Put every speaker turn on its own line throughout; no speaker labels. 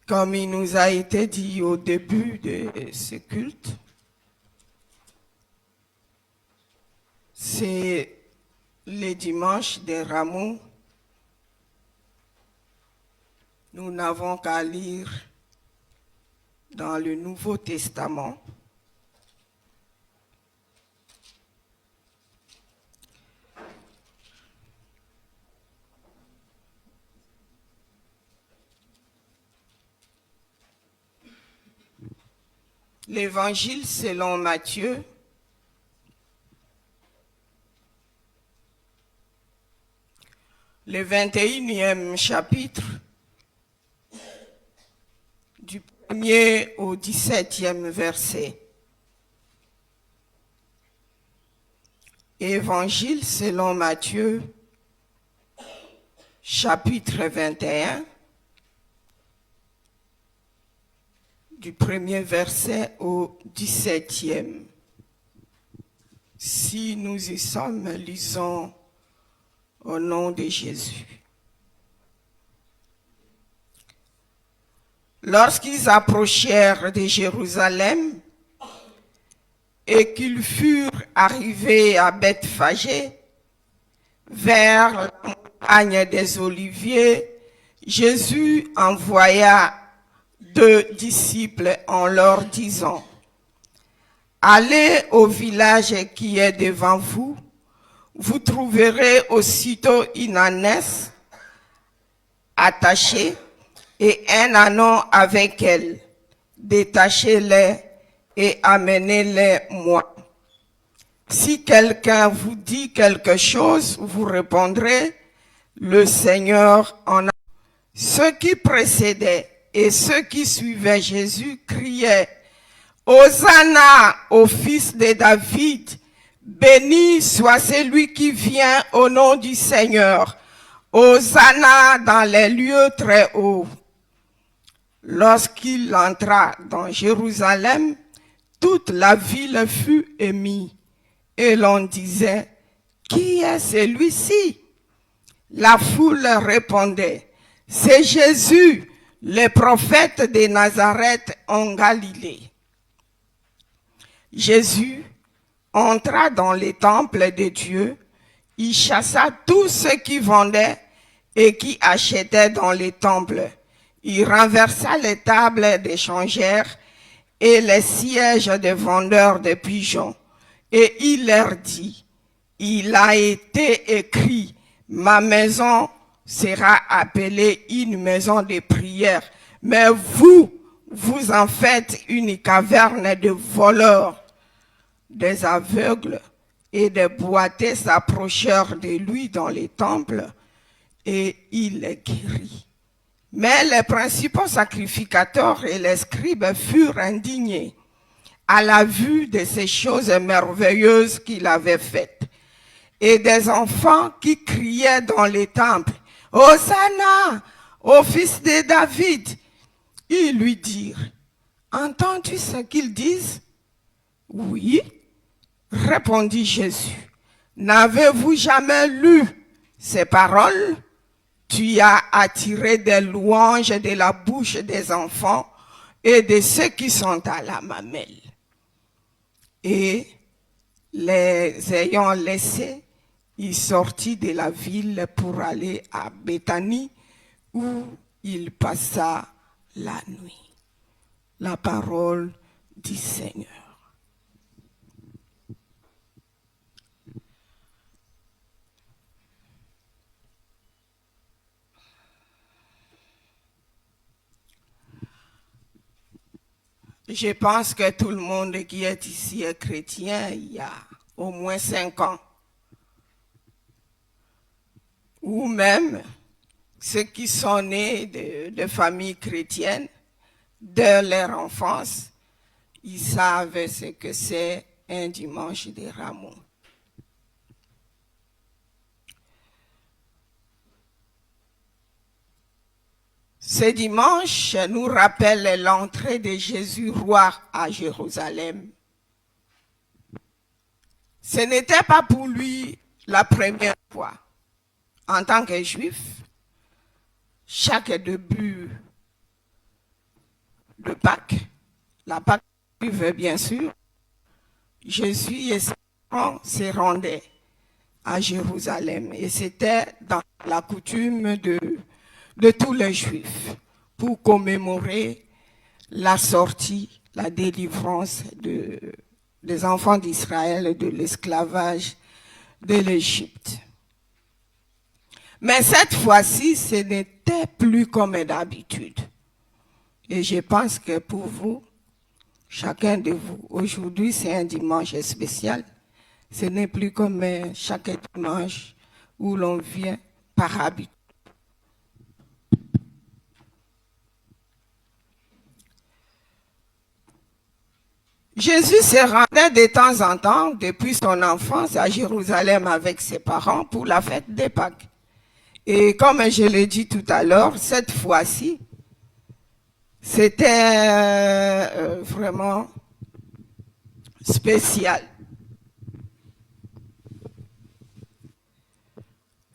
Comme il nous a été dit au début de ce culte, c'est le dimanche des Rameaux. Nous n'avons qu'à lire dans le Nouveau Testament l'Évangile selon Matthieu, le 21e chapitre, du 1er au 17e verset. Évangile selon Matthieu, chapitre 21, du 1er verset au 17e. Si nous y sommes, lisons au nom de Jésus. Lorsqu'ils approchèrent de Jérusalem et qu'ils furent arrivés à Bethphagée, vers la montagne des Oliviers, Jésus envoya 2 disciples en leur disant: allez au village qui est devant vous, vous trouverez aussitôt une ânesse attachée et un ânon avec elle. Détachez-les et amenez-les moi. Si quelqu'un vous dit quelque chose, vous répondrez: le Seigneur en a. Ceux qui précédaient et ceux qui suivaient Jésus criaient: Hosanna au fils de David, béni soit celui qui vient au nom du Seigneur. Hosanna dans les lieux très hauts. Lorsqu'il entra dans Jérusalem, toute la ville fut émue, et l'on disait: qui est celui-ci? La foule répondait: c'est Jésus, le prophète de Nazareth en Galilée. Jésus entra dans les temples de Dieu, il chassa tous ceux qui vendaient et qui achetaient dans les temples. Il renversa les tables des changeurs et les sièges des vendeurs de pigeons. Et il leur dit: il a été écrit, ma maison sera appelée une maison de prière, mais vous en faites une caverne de voleurs. Des aveugles et des boiteux s'approchèrent de lui dans les temples et il les guérit. Mais les principaux sacrificateurs et les scribes furent indignés à la vue de ces choses merveilleuses qu'il avait faites. Et des enfants qui criaient dans les temples: Hosanna au fils de David. Ils lui dirent: entends-tu ce qu'ils disent? Oui, répondit Jésus. N'avez-vous jamais lu ces paroles? Tu as attiré des louanges de la bouche des enfants et de ceux qui sont à la mamelle. Et les ayant laissés, il sortit de la ville pour aller à Béthanie, où il passa la nuit. La parole du Seigneur. Je pense que tout le monde qui est ici est chrétien il y a au moins 5 ans. Ou même ceux qui sont nés de familles chrétiennes, dès leur enfance, ils savent ce que c'est un dimanche des Rameaux. Ce dimanche nous rappelle l'entrée de Jésus roi à Jérusalem. Ce n'était pas pour lui la première fois. En tant que juif, chaque début de Pâques, la Pâques veut bien sûr, Jésus et ses parents se rendaient à Jérusalem. Et c'était dans la coutume de tous les Juifs pour commémorer la sortie, la délivrance des enfants d'Israël de l'esclavage de l'Égypte. Mais cette fois-ci, ce n'était plus comme d'habitude. Et je pense que pour vous, chacun de vous, aujourd'hui c'est un dimanche spécial. Ce n'est plus comme chaque dimanche où l'on vient par habitude. Jésus se rendait de temps en temps, depuis son enfance, à Jérusalem avec ses parents pour la fête des Pâques. Et comme je l'ai dit tout à l'heure, cette fois-ci, c'était vraiment spécial.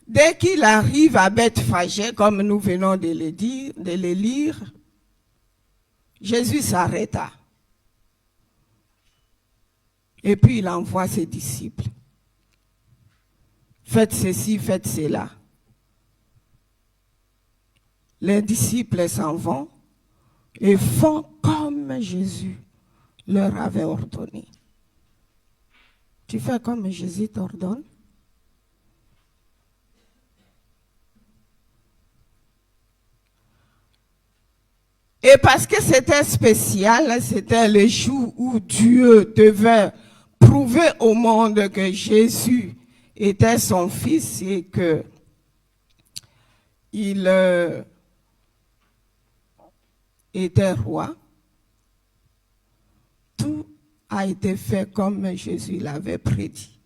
Dès qu'il arrive à Bethphagée, comme nous venons de le lire, Jésus s'arrêta. Et puis il envoie ses disciples. Faites ceci, faites cela. Les disciples s'en vont et font comme Jésus leur avait ordonné. Tu fais comme Jésus t'ordonne? Et parce que c'était spécial, c'était le jour où Dieu devait prouver au monde que Jésus était son fils et que il était roi. Tout a été fait comme Jésus l'avait prédit.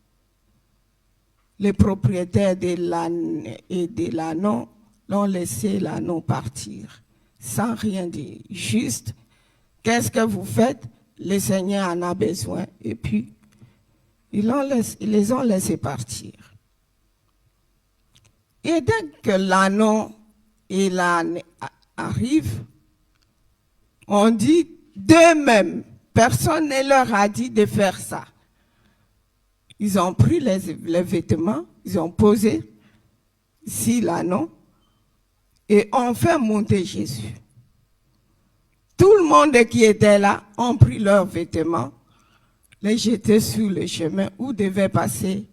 Les propriétaires de l'âne et de l'ânon l'ont laissé l'ânon partir, sans rien dire. Juste, qu'est-ce que vous faites? Le Seigneur en a besoin. Et puis, ils les ont laissés partir. Et dès que l'ânon et l'âne arrivent, on dit d'eux-mêmes, personne ne leur a dit de faire ça. Ils ont pris les vêtements, ils ont posé ici l'ânon et ont fait monter Jésus. Tout le monde qui était là ont pris leurs vêtements, les jetés sur le chemin où devait passer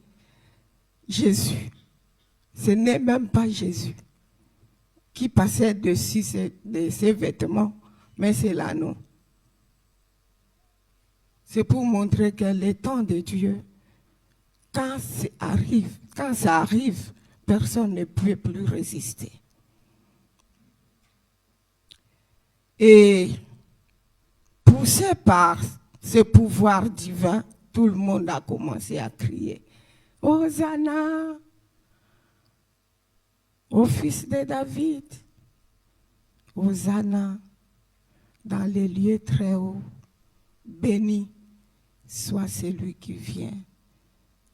Jésus. Ce n'est même pas Jésus qui passait dessus ses vêtements, mais c'est l'ânon. C'est pour montrer que le temps de Dieu, quand ça arrive, personne ne peut plus résister. Et poussé par ce pouvoir divin, tout le monde a commencé à crier « Hosanna au fils de David, Hosanna dans les lieux très hauts, béni soit celui qui vient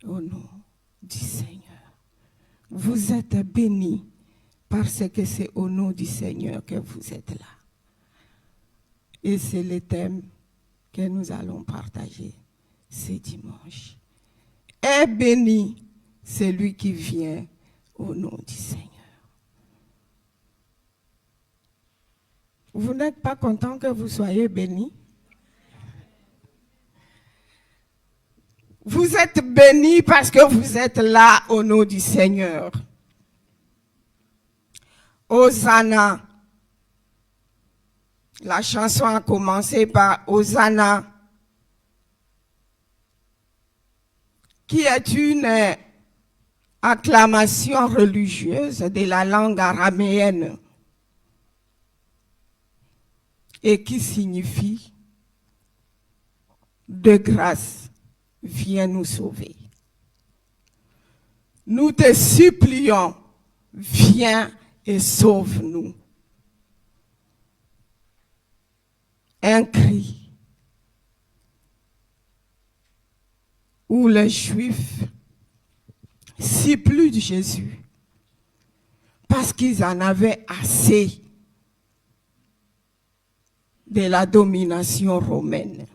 au nom du Seigneur. » Vous êtes bénis parce que c'est au nom du Seigneur que vous êtes là. Et c'est le thème que nous allons partager ce dimanche. Est béni celui qui vient au nom du Seigneur. Vous n'êtes pas content que vous soyez bénis? Vous êtes bénis parce que vous êtes là au nom du Seigneur. Hosanna. La chanson a commencé par Hosanna, qui est une acclamation religieuse de la langue araméenne et qui signifie « de grâce, viens nous sauver ». Nous te supplions, viens et sauve-nous. Un cri où les Juifs supplient de Jésus parce qu'ils en avaient assez de la domination romaine.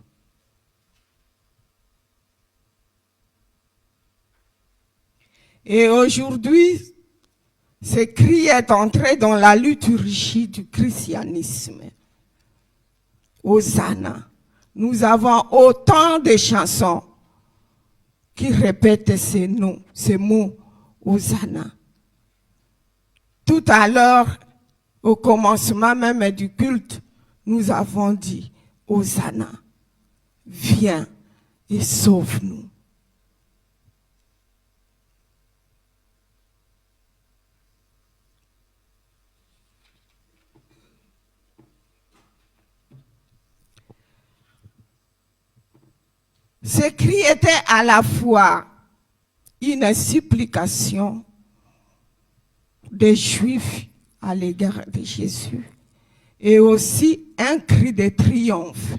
Et aujourd'hui, ce cri est entré dans la liturgie du christianisme. Hosanna. Nous avons autant de chansons qui répètent ces mots, Hosanna. Tout à l'heure, au commencement même du culte, nous avons dit, Hosanna, viens et sauve-nous. Ce cri était à la fois une supplication des Juifs à l'égard de Jésus et aussi un cri de triomphe.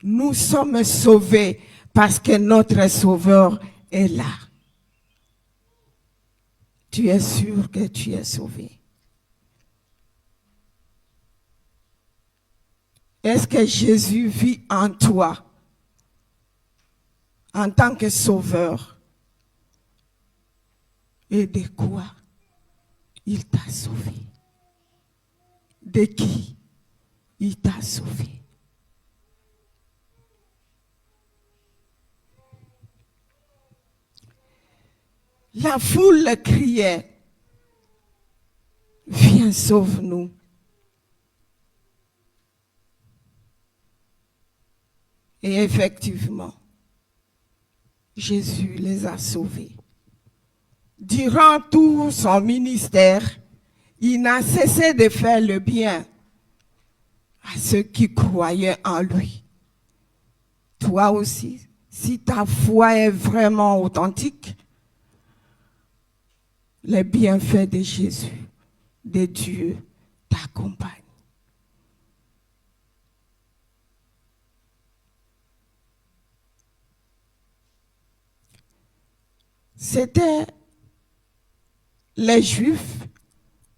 Nous sommes sauvés parce que notre Sauveur est là. Tu es sûr que tu es sauvé? Est-ce que Jésus vit en toi en tant que sauveur? Et de quoi il t'a sauvé? De qui il t'a sauvé? La foule criait, viens, sauve-nous. Et effectivement, Jésus les a sauvés. Durant tout son ministère, il n'a cessé de faire le bien à ceux qui croyaient en lui. Toi aussi, si ta foi est vraiment authentique, les bienfaits de Jésus, de Dieu, t'accompagnent. C'était les Juifs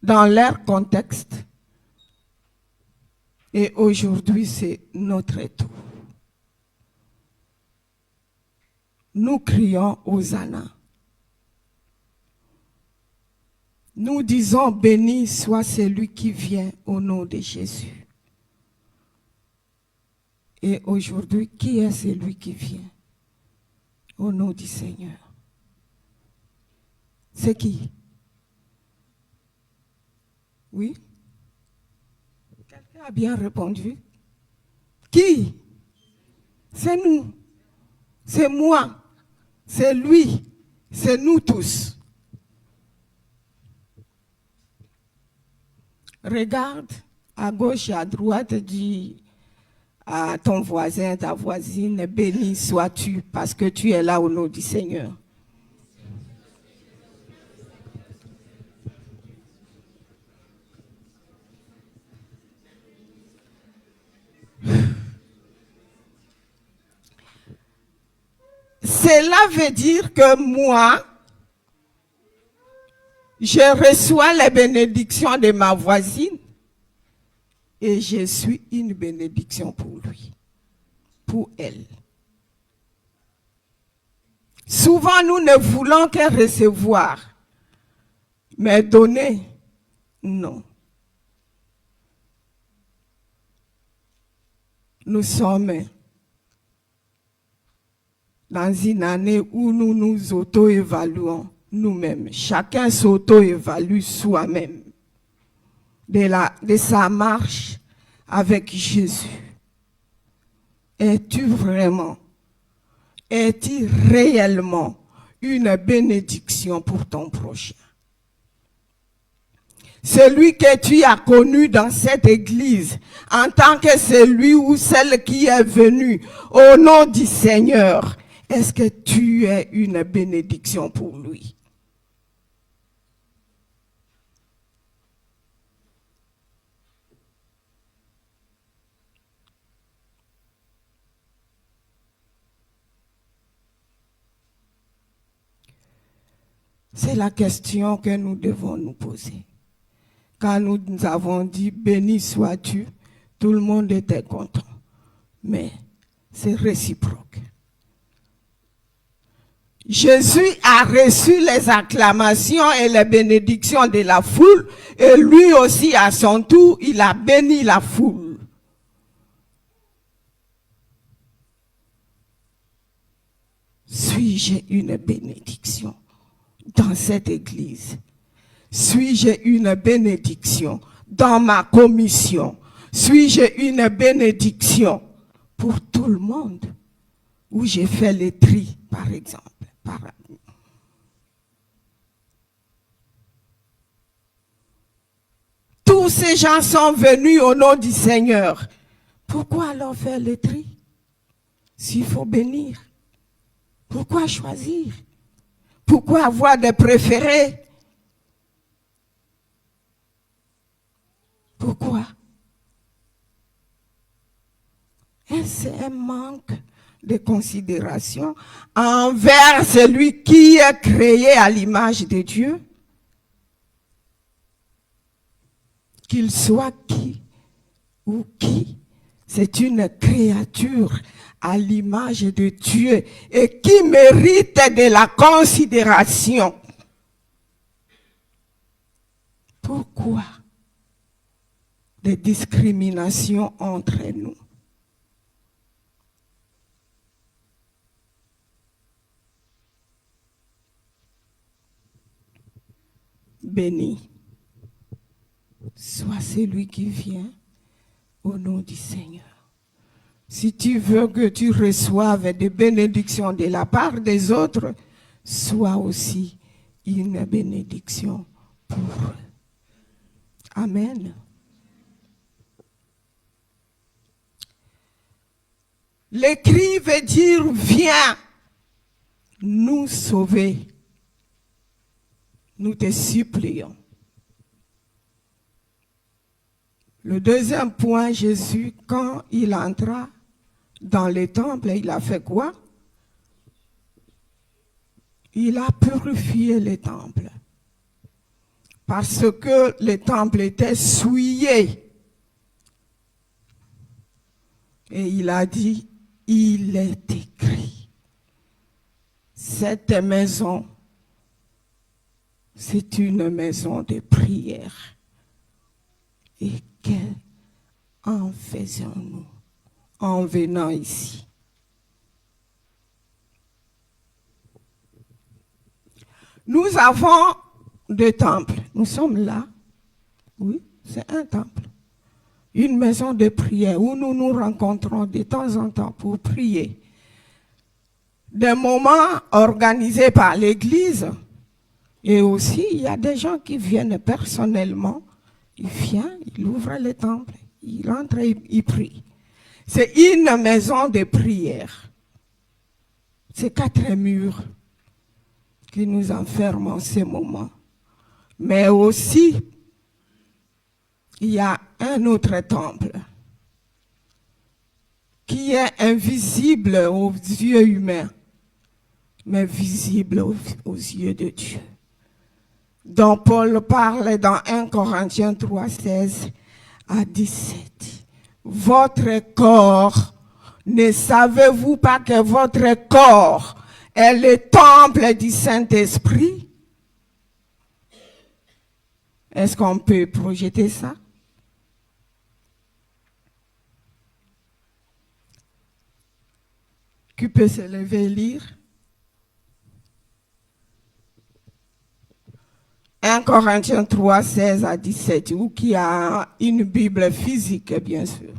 dans leur contexte. Et aujourd'hui, c'est notre tour. Nous crions Hosanna. Nous disons béni soit celui qui vient au nom de Jésus. Et aujourd'hui, qui est celui qui vient au nom du Seigneur? C'est qui? Oui? Quelqu'un a bien répondu. Qui? C'est nous. C'est moi. C'est lui. C'est nous tous. Regarde à gauche et à droite, dis à ton voisin, ta voisine, béni sois-tu parce que tu es là au nom du Seigneur. Cela veut dire que moi, je reçois les bénédictions de ma voisine et je suis une bénédiction pour lui, pour elle. Souvent, nous ne voulons que recevoir, mais donner, non. Nous sommes dans une année où nous nous auto-évaluons nous-mêmes. Chacun s'auto-évalue soi-même de sa marche avec Jésus. Es-tu vraiment, es-tu réellement une bénédiction pour ton prochain? Celui que tu as connu dans cette église en tant que celui ou celle qui est venu au nom du Seigneur, est-ce que tu es une bénédiction pour lui? C'est la question que nous devons nous poser. Quand nous avons dit béni sois-tu, Tout le monde était content. Mais c'est réciproque. Jésus a reçu les acclamations et les bénédictions de la foule, et lui aussi, à son tour, il a béni la foule. Suis-je une bénédiction dans cette église? Suis-je une bénédiction dans ma commission? Suis-je une bénédiction pour tout le monde? Où j'ai fait les tri, par exemple. Tous ces gens sont venus au nom du Seigneur. Pourquoi alors faire les tri? S'il faut bénir, pourquoi choisir? Pourquoi avoir des préférés? Pourquoi? C'est un manque de considération envers celui qui est créé à l'image de Dieu. Qu'il soit qui ou qui, c'est une créature à l'image de Dieu et qui mérite de la considération. Pourquoi des discriminations entre nous? Béni soit celui qui vient au nom du Seigneur. Si tu veux que tu reçoives des bénédictions de la part des autres, sois aussi une bénédiction pour eux. Amen. Le cri veut dire viens nous sauver. Nous te supplions. Le deuxième point, Jésus, quand il entra dans le temple, il a fait quoi? Il a purifié le temple. Parce que le temple était souillé. Et il a dit, il est écrit, cette maison, c'est une maison de prière. Et qu'en faisons-nous en venant ici? Nous avons deux temples. Nous sommes là. Oui, c'est un temple. Une maison de prière où nous nous rencontrons de temps en temps pour prier. Des moments organisés par l'Église. Et aussi, il y a des gens qui viennent personnellement. Il vient, il ouvre le temple, il entre et il prie. C'est une maison de prière. C'est 4 murs qui nous enferment en ce moment. Mais aussi, il y a un autre temple qui est invisible aux yeux humains, mais visible aux yeux de Dieu. Dont Paul parle dans 1 Corinthiens 3, 16 à 17. Votre corps, ne savez-vous pas que votre corps est le temple du Saint-Esprit? Est-ce qu'on peut projeter ça? Qui peut se lever et lire? 1 Corinthiens 3, 16 à 17, ou qui a une Bible physique, bien sûr.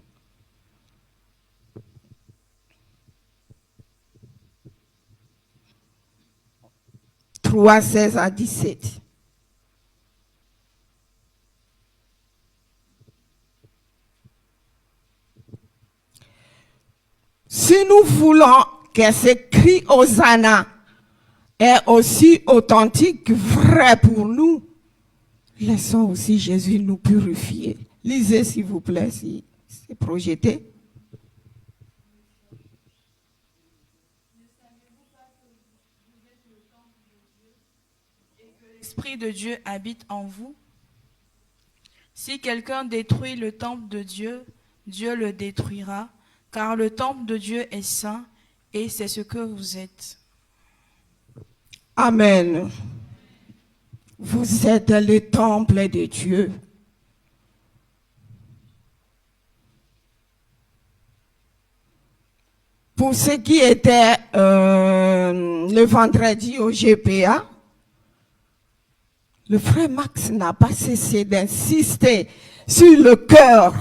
« 3, 16 à 17. Si nous voulons que ce cri Hosanna est aussi authentique, vrai pour nous, laissons aussi Jésus nous purifier. Lisez s'il vous plaît, si c'est projeté.
L'Esprit de Dieu habite en vous. Si quelqu'un détruit le temple de Dieu, Dieu le détruira, car le temple de Dieu est saint, et c'est ce que vous êtes.
Amen. Vous êtes le temple de Dieu. Pour ce qui était le vendredi au GPA, le frère Max n'a pas cessé d'insister sur le cœur.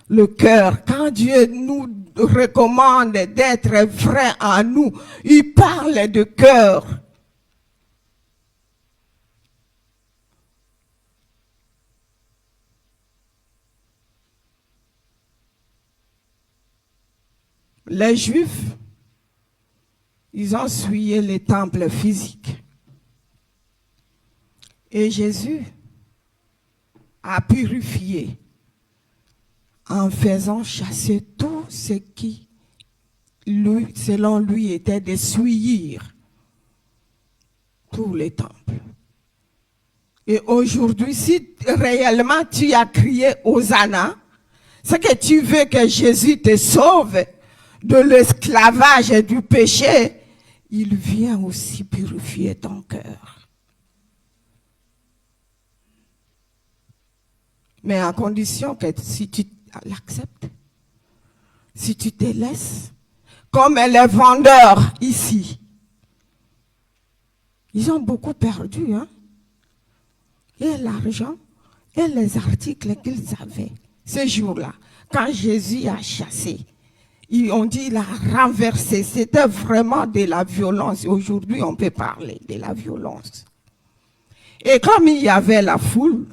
Le cœur, quand Dieu nous recommande d'être vrai en nous, il parle de cœur. Les Juifs, ils ont souillé les temples physiques. Et Jésus a purifié en faisant chasser tout ce qui, lui, selon lui, était de souillir tous les temples. Et aujourd'hui, si réellement tu as crié Hosanna, c'est que tu veux que Jésus te sauve de l'esclavage et du péché, il vient aussi purifier ton cœur. Mais à condition que si tu l'acceptes, si tu te laisses, comme les vendeurs ici, ils ont beaucoup perdu, hein? Et l'argent et les articles qu'ils avaient ce jour-là, quand Jésus a chassé, on dit il a renversé, c'était vraiment de la violence. Aujourd'hui, on peut parler de la violence. Et comme il y avait la foule,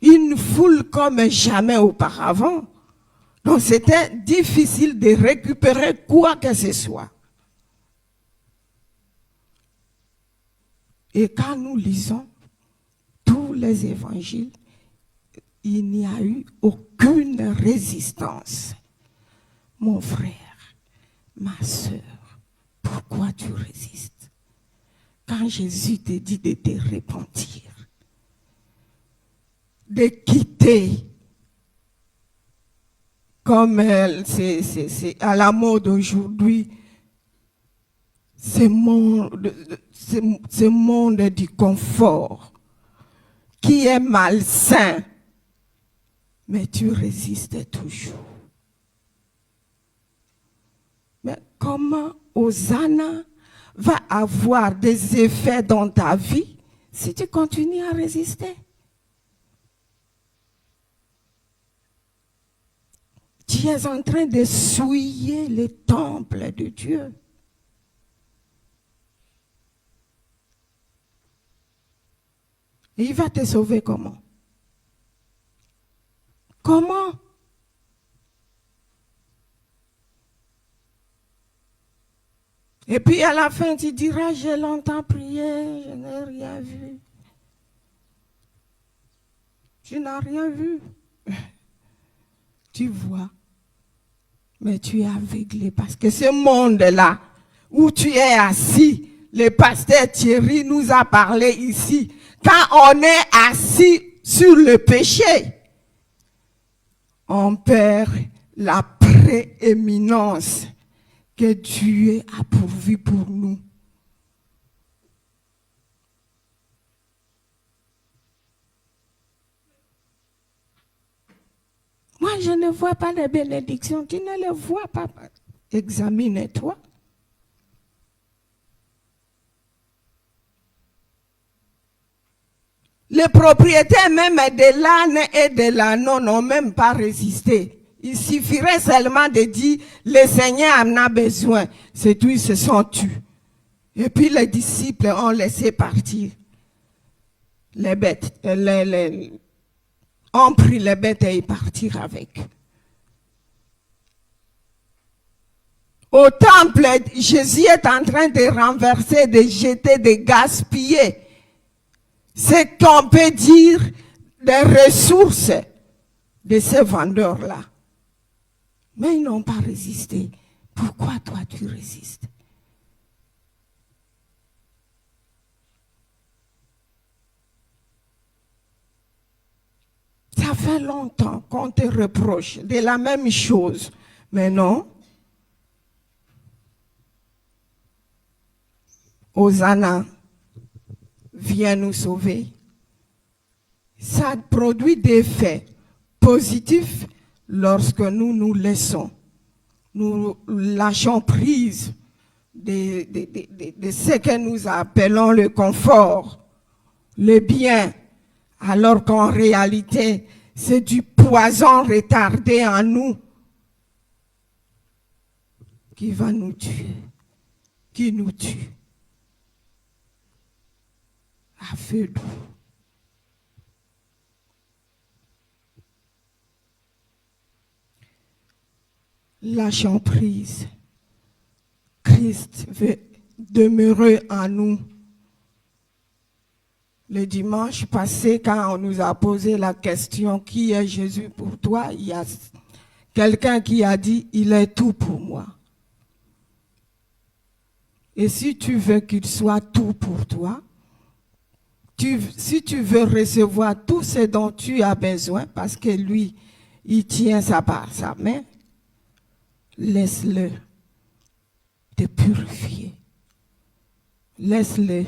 une foule comme jamais auparavant, donc c'était difficile de récupérer quoi que ce soit. Et quand nous lisons tous les évangiles, il n'y a eu aucune résistance. Mon frère, ma soeur, pourquoi tu résistes? Quand Jésus te dit de te repentir, de quitter, comme c'est à la mode aujourd'hui, ce monde du confort qui est malsain, mais tu résistes toujours. Mais comment Hosanna va avoir des effets dans ta vie si tu continues à résister? Tu es en train de souiller les temples de Dieu. Et il va te sauver comment? Comment? Et puis à la fin, tu diras, j'ai longtemps prié, je n'ai rien vu. Tu n'as rien vu. Tu vois, mais tu es aveuglé parce que ce monde-là, où tu es assis, le pasteur Thierry nous a parlé ici, quand on est assis sur le péché, on perd la prééminence que Dieu a pourvue pour nous. Moi, je ne vois pas les bénédictions. Tu ne les vois pas. Examine-toi. Les propriétaires même de l'âne et de l'agneau n'ont même pas résisté. Il suffirait seulement de dire, le Seigneur en a besoin. C'est tout, ils se sont tus. Et puis les disciples ont laissé partir les bêtes. Ont pris les bêtes et ils partirent avec. Au temple, Jésus est en train de renverser, de jeter, de gaspiller. C'est qu'on peut dire des ressources de ces vendeurs-là. Mais ils n'ont pas résisté. Pourquoi toi tu résistes? Ça fait longtemps qu'on te reproche de la même chose, mais non. Hosanna, viens nous sauver. Ça produit des effets positifs lorsque nous nous laissons. Nous lâchons prise de ce que nous appelons le confort, le bien, alors qu'en réalité, c'est du poison retardé en nous qui va nous tuer, qui nous tue à feu doux. Lâchons prise. Christ veut demeurer en nous. Le dimanche passé, quand on nous a posé la question « Qui est Jésus pour toi ?», il y a quelqu'un qui a dit « Il est tout pour moi ». Et si tu veux qu'il soit tout pour toi, si tu veux recevoir tout ce dont tu as besoin, parce que lui, il tient ça par sa main, laisse-le te purifier. Laisse-le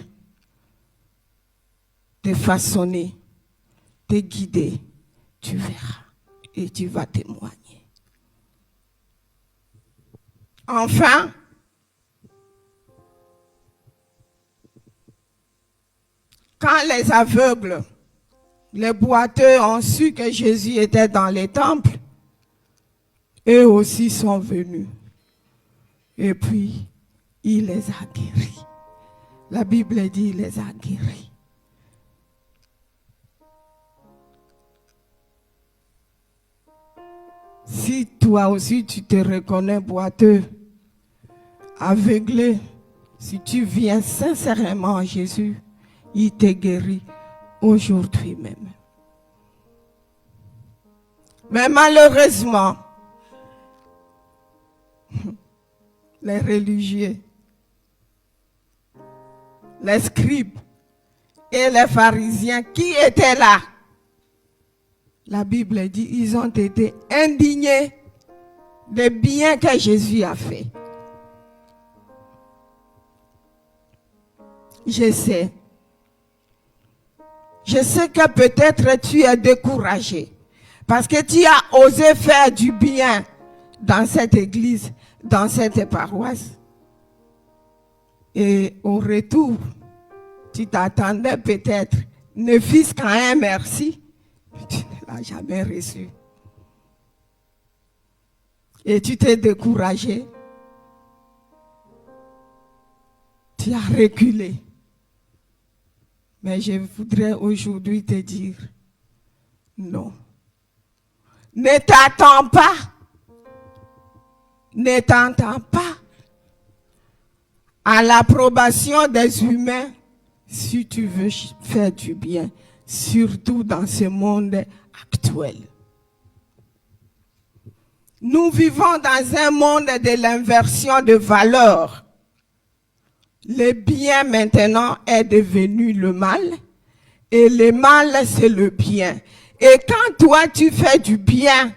te façonner, te guider. Tu verras et tu vas témoigner. Enfin, quand les aveugles, les boiteux ont su que Jésus était dans les temples, eux aussi sont venus. Et puis, il les a guéris. La Bible dit, il les a guéris. Si toi aussi tu te reconnais boiteux, aveuglé, si tu viens sincèrement à Jésus, il te guérit aujourd'hui même. Mais malheureusement, les religieux, les scribes et les pharisiens qui étaient là, la Bible dit, ils ont été indignés des biens que Jésus a fait. Je sais que peut-être tu es découragé parce que tu as osé faire du bien dans cette église, dans cette paroisse. Et au retour, tu t'attendais peut-être, ne fût-ce qu'à un merci, tu ne l'as jamais reçu. Et tu t'es découragé. Tu as reculé. Mais je voudrais aujourd'hui te dire, non. Ne t'attends pas. Ne t'attends pas à l'approbation des humains si tu veux faire du bien, surtout dans ce monde actuel. Nous vivons dans un monde de l'inversion de valeurs. Le bien maintenant est devenu le mal et le mal c'est le bien. Et quand toi tu fais du bien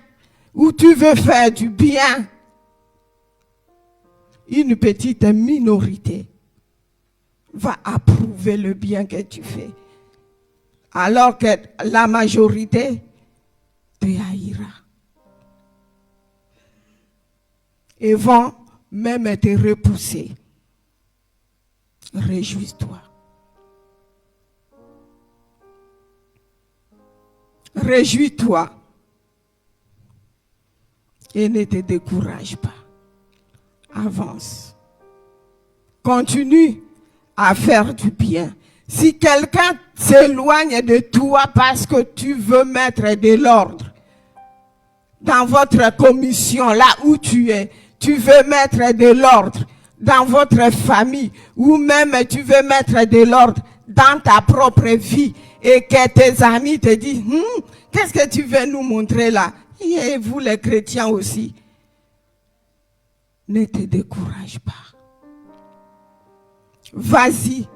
ou tu veux faire du bien, une petite minorité va approuver le bien que tu fais. Alors que la majorité te haïra. Et vont même te repousser. Réjouis-toi. Réjouis-toi. Et ne te décourage pas. Avance. Continue à faire du bien. Si quelqu'un s'éloigne de toi parce que tu veux mettre de l'ordre dans votre commission, là où tu es, tu veux mettre de l'ordre dans votre famille, ou même tu veux mettre de l'ordre dans ta propre vie, et que tes amis te disent, qu'est-ce que tu veux nous montrer là? Et vous les chrétiens aussi. Ne te décourage pas. Vas-y.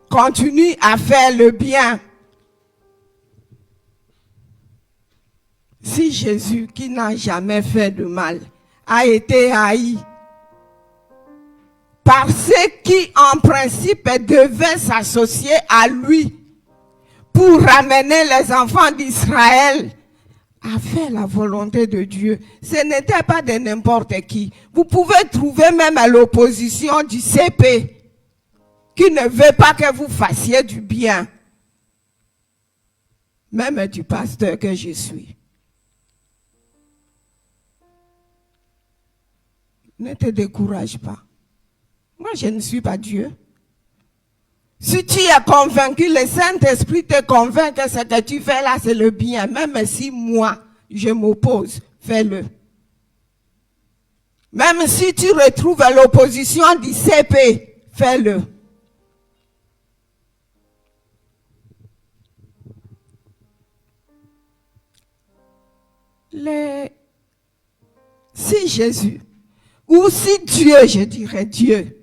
Continue à faire le bien. Si Jésus, qui n'a jamais fait de mal, a été haï par ceux qui, en principe, devaient s'associer à lui pour ramener les enfants d'Israël à faire la volonté de Dieu, ce n'était pas de n'importe qui. Vous pouvez trouver même à l'opposition du CP qui ne veut pas que vous fassiez du bien. Même du pasteur que je suis. Ne te décourage pas. Moi, je ne suis pas Dieu. Si tu es convaincu, le Saint-Esprit te convainc que ce que tu fais là, c'est le bien. Même si moi, je m'oppose, fais-le. Même si tu retrouves l'opposition du CP, fais-le. Si Jésus, ou si Dieu, je dirais Dieu,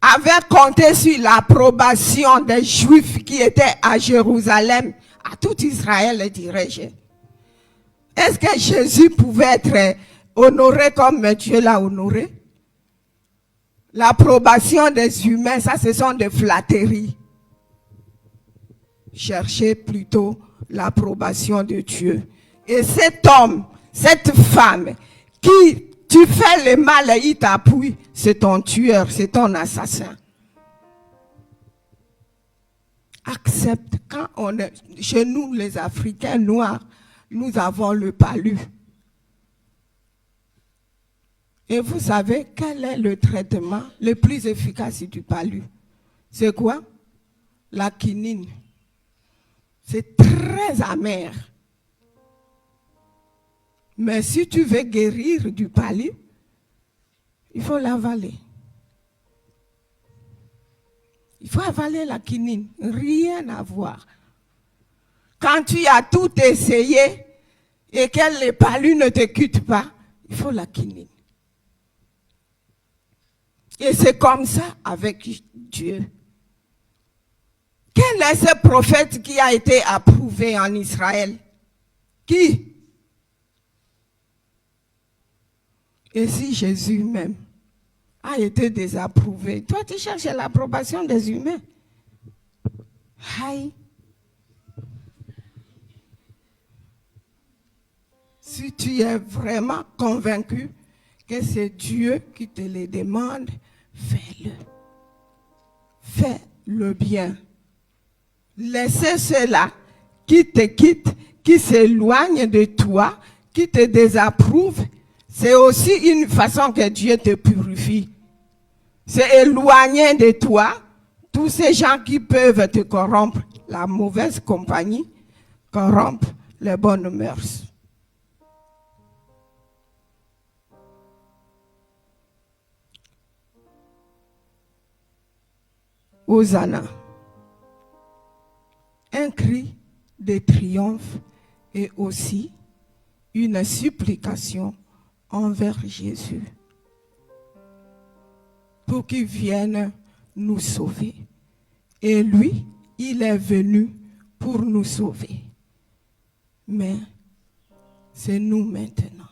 avait compté sur l'approbation des Juifs qui étaient à Jérusalem, à tout Israël, dirais-je, est-ce que Jésus pouvait être honoré comme Dieu l'a honoré? L'approbation des humains, ça ce sont des flatteries. Cherchez plutôt l'approbation de Dieu. Et cet homme, cette femme, qui tu fais le mal et il t'appuie, c'est ton tueur, c'est ton assassin. Accepte. Quand on est, chez nous, les Africains noirs, nous avons le palu. Et vous savez quel est le traitement le plus efficace du palu? C'est quoi? La quinine. C'est très amer. Mais si tu veux guérir du palu, il faut l'avaler. Il faut avaler la quinine. Rien à voir. Quand tu as tout essayé et que le palu ne te quitte pas, il faut la quinine. Et c'est comme ça avec Dieu. Quel est ce prophète qui a été approuvé en Israël? Qui? Et si Jésus même a été désapprouvé, toi tu cherches l'approbation des humains. Aïe. Si tu es vraiment convaincu que c'est Dieu qui te le demande, fais-le. Fais le bien. Laissez ceux-là qui te quittent, qui s'éloignent de toi, qui te désapprouvent. C'est aussi une façon que Dieu te purifie. C'est éloigner de toi tous ces gens qui peuvent te corrompre. La mauvaise compagnie corrompt les bonnes mœurs. Hosanna. Un cri de triomphe et aussi une supplication envers Jésus pour qu'il vienne nous sauver. Et lui, il est venu pour nous sauver. Mais c'est nous maintenant.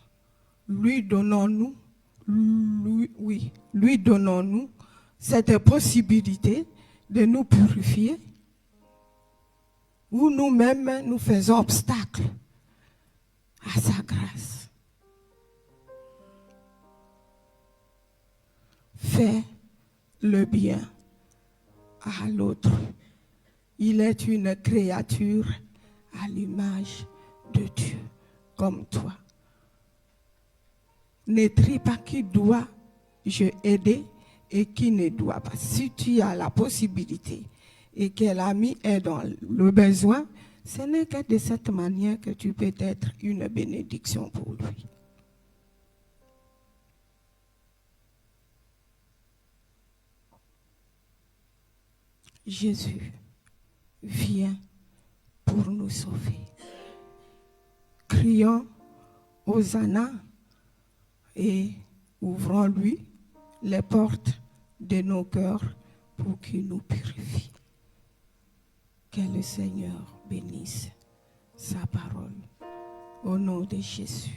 Lui donnons-nous cette possibilité de nous purifier, ou nous-mêmes nous faisons obstacle à sa grâce. Fais le bien à l'autre. Il est une créature à l'image de Dieu, comme toi. Ne trie pas qui doit je aider et qui ne doit pas. Si tu as la possibilité et que l'ami est dans le besoin, ce n'est que de cette manière que tu peux être une bénédiction pour lui. Jésus vient pour nous sauver. Crions Hosanna et ouvrons-lui les portes de nos cœurs pour qu'il nous purifie. Que le Seigneur bénisse sa parole. Au nom de Jésus.